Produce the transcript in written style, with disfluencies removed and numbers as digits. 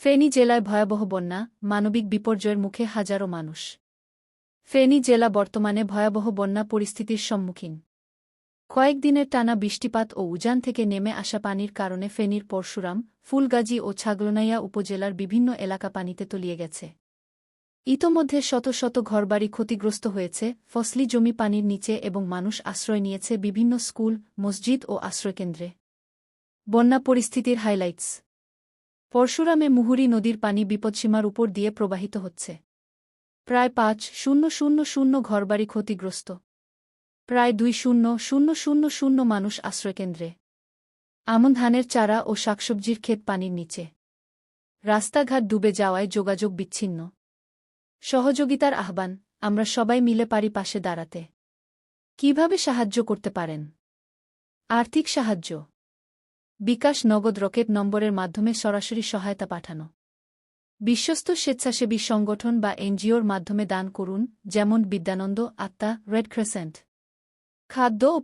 ফেনী জেলায় ভয়াবহ বন্যা, মানবিক বিপর্যয়ের মুখে হাজারো মানুষ। ফেনী জেলা বর্তমানে ভয়াবহ বন্যা পরিস্থিতির সম্মুখীন। কয়েকদিনের টানা বৃষ্টিপাত ও উজান থেকে নেমে আসা পানির কারণে ফেনীর পরশুরাম, ফুলগাজী ও ছাগলনাইয়া উপজেলার বিভিন্ন এলাকা পানিতে তলিয়ে গেছে। ইতোমধ্যে শত শত ঘরবাড়ি ক্ষতিগ্রস্ত হয়েছে, ফসলি জমি পানির নিচে এবং মানুষ আশ্রয় নিয়েছে বিভিন্ন স্কুল, মসজিদ ও আশ্রয়কেন্দ্রে। বন্যা পরিস্থিতির হাইলাইটস। পরশুরামে মুহুরী নদীর পানি বিপদসীমার উপর দিয়ে প্রবাহিত হচ্ছে। প্রায় ৫,০০০ ঘরবাড়ি ক্ষতিগ্রস্ত। প্রায় ২,০০০ মানুষ আশ্রয়কেন্দ্রে। আমন ধানের চারা ও শাকসবজির ক্ষেত পানির নিচে। রাস্তাঘাট ডুবে যাওয়ায় যোগাযোগ বিচ্ছিন্ন। সহযোগিতার আহ্বান, আমরা সবাই মিলে পারি পাশে দাঁড়াতে। কিভাবে সাহায্য করতে পারেন? আর্থিক সাহায্য, বিকাশ নগদ রকেট নম্বরের মাধ্যমে সরাসরি সহায়তা পাঠানো। বিশ্বস্ত স্বেচ্ছাসেবী সংগঠন বা এনজিওর মাধ্যমে দান করুন, যেমন বিদ্যানন্দ, আত্মা, রেড ক্রেসেন্ট। খাদ্য ও